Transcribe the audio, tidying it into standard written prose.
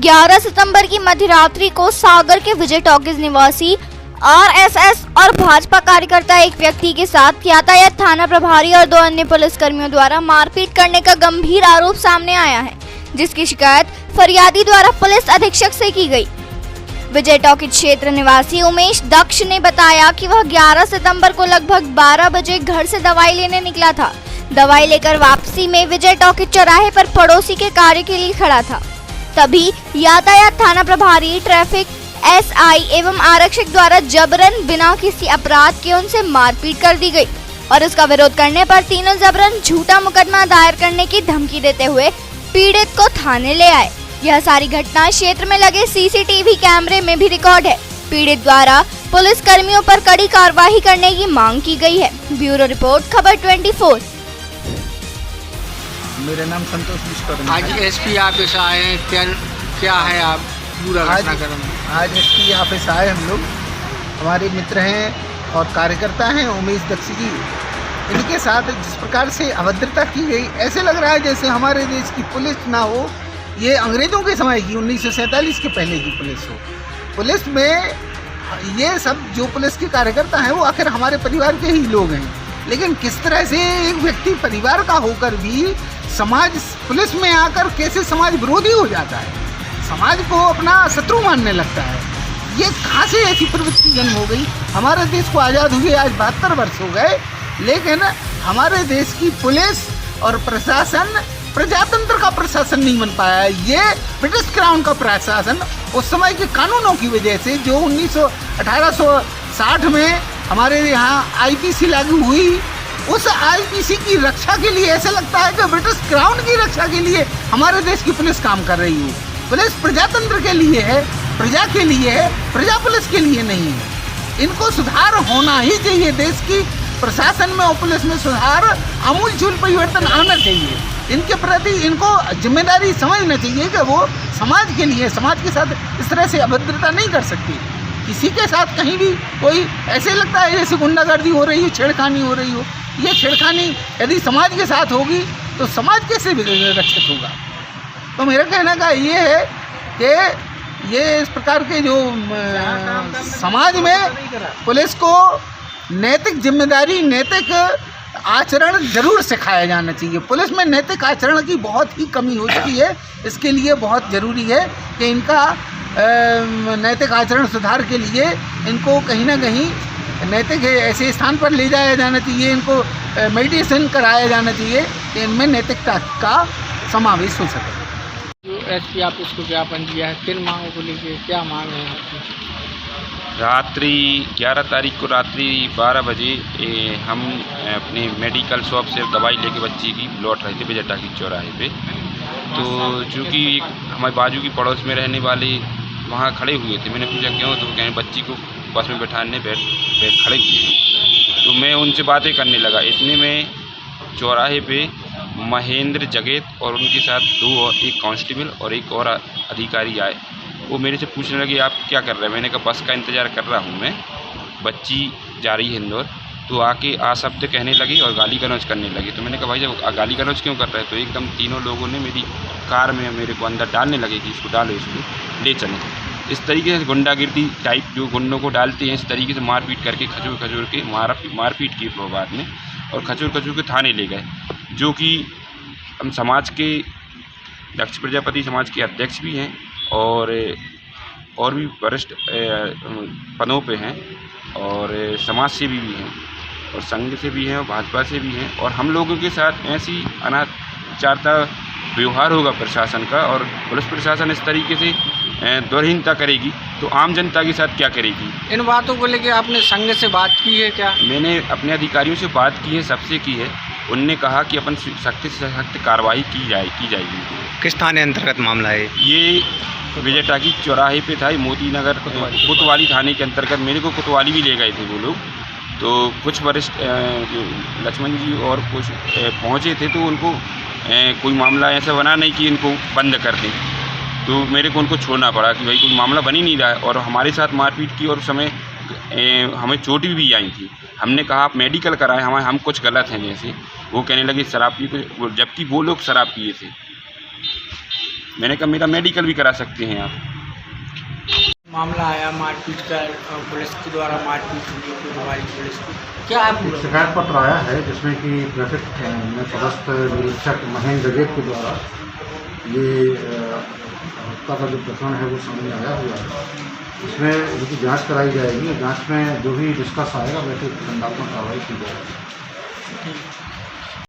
11 सितंबर की मध्यरात्रि को सागर के विजय टॉकीज निवासी आरएसएस और भाजपा कार्यकर्ता एक व्यक्ति के साथ यातायात थाना प्रभारी और 2 अन्य पुलिस कर्मियों द्वारा मारपीट करने का गंभीर आरोप सामने आया है, जिसकी शिकायत फरियादी द्वारा पुलिस अधीक्षक से की गई। विजय टॉकीज क्षेत्र निवासी उमेश दक्ष ने बताया कि वह 11 सितंबर को लगभग 12 बजे घर से दवाई लेने निकला था। दवाई लेकर वापसी में विजय टॉकीज चौराहे पर पड़ोसी के कार्य के लिए खड़ा था। तभी यातायात थाना प्रभारी, ट्रैफिक एसआई एवं आरक्षक द्वारा जबरन बिना किसी अपराध के उनसे मारपीट कर दी गई और इसका विरोध करने पर तीनों जबरन झूठा मुकदमा दायर करने की धमकी देते हुए पीड़ित को थाने ले आए। यह सारी घटना क्षेत्र में लगे सीसीटीवी कैमरे में भी रिकॉर्ड है। पीड़ित द्वारा पुलिस कर्मियों पर कड़ी कार्रवाई करने की मांग की गई है। ब्यूरो रिपोर्ट, खबर 24। मेरा नाम संतोष विश्वकर्मा। आज एसपी ऑफिस आए हैं, क्या है आप पूरा घटनाक्रम? आज एसपी ऑफिस आए हम लोग, हमारे मित्र हैं और कार्यकर्ता हैं उमेश दक्ष जी। इनके साथ जिस प्रकार से अभद्रता की गई, ऐसे लग रहा है जैसे हमारे देश की पुलिस ना हो, ये अंग्रेज़ों के समय की 1947 के पहले की पुलिस हो। पुलिस में ये सब जो पुलिस के कार्यकर्ता हैं वो आखिर हमारे परिवार के ही लोग हैं, लेकिन किस तरह से एक व्यक्ति परिवार का होकर भी समाज पुलिस में आकर कैसे समाज विरोधी हो जाता है, समाज को अपना शत्रु मानने लगता है। ये कहाँ से ऐसी प्रवृत्ति जन्म हो गई? हमारे देश को आज़ाद हुए आज 72 वर्ष हो गए, लेकिन हमारे देश की पुलिस और प्रशासन प्रजातंत्र का प्रशासन नहीं बन पाया। ये ब्रिटिश क्राउन का प्रशासन उस समय के कानूनों की वजह से, जो 1860 में हमारे यहाँ आईपीसी लागू हुई, उस आईपीसी की रक्षा के लिए ऐसा लगता है कि ब्रिटिश क्राउन की रक्षा के लिए हमारे देश की पुलिस काम कर रही है। पुलिस प्रजातंत्र के लिए है, प्रजा के लिए है, प्रजा पुलिस के लिए नहीं है। इनको सुधार होना ही चाहिए। देश की प्रशासन में और पुलिस में सुधार, आमूलचूल परिवर्तन आना चाहिए। इनके प्रति इनको जिम्मेदारी समझना चाहिए कि वो समाज के लिए, समाज के साथ इस तरह से अभद्रता नहीं कर सकती। किसी के साथ कहीं भी कोई ऐसे लगता है जैसे गुंडागर्दी हो रही है, छेड़खानी हो रही हो। ये छेड़खानी यदि समाज के साथ होगी तो समाज कैसे रक्षित होगा? तो मेरा कहना का ये है कि ये इस प्रकार के जो समाज में पुलिस को नैतिक जिम्मेदारी, नैतिक आचरण जरूर सिखाया जाना चाहिए। पुलिस में नैतिक आचरण की बहुत ही कमी हो चुकी है। इसके लिए बहुत ज़रूरी है कि इनका नैतिक आचरण सुधार के लिए इनको कहीं ना कहीं नैतिक ऐसे स्थान पर ले जाया जाना चाहिए। इनको मेडिटेशन कराया जाना चाहिए कि इनमें नैतिकता का समावेश हो सके। एसपी ऑफिस को ज्ञापन दिया है, किन मांगों को लेकर क्या मांग है आपकी? रात्रि 11 तारीख को रात्रि 12 बजे हम अपने मेडिकल शॉप से दवाई लेके बच्ची की लौट रहे थे विजय टॉकीज चौराहे पे। तो चूँकि हमारे बाजू की पड़ोस में रहने वाले वहाँ खड़े हुए थे, मैंने पूछा क्यों, तो कहें बच्ची को बस में बैठाने बैठ खड़े हुए। तो मैं उनसे बातें करने लगा। इतने में चौराहे पे महेंद्र जगेत और उनके साथ एक कांस्टेबल और एक और अधिकारी आए। वो मेरे से पूछने लगे आप क्या कर रहे हैं? मैंने कहा बस का इंतज़ार कर रहा हूँ मैं, बच्ची जा रही है इंदौर। तो आके शब्द कहने लगे और गाली गलौज करने लगे। तो मैंने कहा भाई जब गाली गलौज क्यों कर रहे हैं? तो एकदम तीनों लोगों ने मेरी कार में मेरे को अंदर डालने लगे कि इसको डालो, इसको ले चलो। इस तरीके से गुंडागिर्दी टाइप जो गुंडों को डालते हैं, इस तरीके से मारपीट करके खजूर के मारपीट की बाद में और खजूर के थाने ले गए। जो कि हम समाज के दक्ष प्रजापति समाज के अध्यक्ष भी हैं और भी वरिष्ठ पदों पे हैं और समाज सेवी भी हैं और संघ से भी हैं और भाजपा से भी हैं। और हम लोगों के साथ ऐसी अनाचारता व्यवहार होगा प्रशासन का और पुलिस प्रशासन इस तरीके से द्वारहीनता करेगी तो आम जनता के साथ क्या करेगी? इन बातों को लेकर आपने संघ से बात की है क्या? मैंने अपने अधिकारियों से बात की है, सबसे की है। उनने कहा कि अपन सख्त से सख्त कार्रवाई की जाएगी। किस थाने अंतर्गत मामला है? ये विजय टॉकीज चौराहे पे था, मोती नगर कोतवाली थाने के अंतर्गत। मेरे को कोतवाली भी ले गए थे वो लोग। तो कुछ वरिष्ठ लक्ष्मण जी और कुछ पहुँचे थे, तो उनको कोई मामला ऐसा बना नहीं कि इनको बंद कर दें। तो मेरे को उनको छोड़ना पड़ा कि भाई कोई मामला बन ही नहीं रहा है। और हमारे साथ मारपीट की और उस समय हमें चोट भी आई थी। हमने कहा आप मेडिकल कराएं, हम कुछ गलत हैं जैसे। वो कहने लगे शराब पी, जबकि वो लोग शराब पिए थे। मैंने कहा मेरा मेडिकल भी करा सकते हैं आप। मामला आया मारपीट का, पुलिस के द्वारा मारपीट हुई हमारी पुलिस को, क्या है पूरा? शिकायत पत्र आया है जिसमें कि ट्रैफिक में पदस्थ निरीक्षक महेंद्र जगेत के द्वारा ये हत्या का जो प्रकरण है वो सामने आया हुआ है। इसमें इनकी जांच कराई जाएगी। जांच में जो भी डिस्कस आएगा वैसे दंडात्मक कार्रवाई की जाएगी।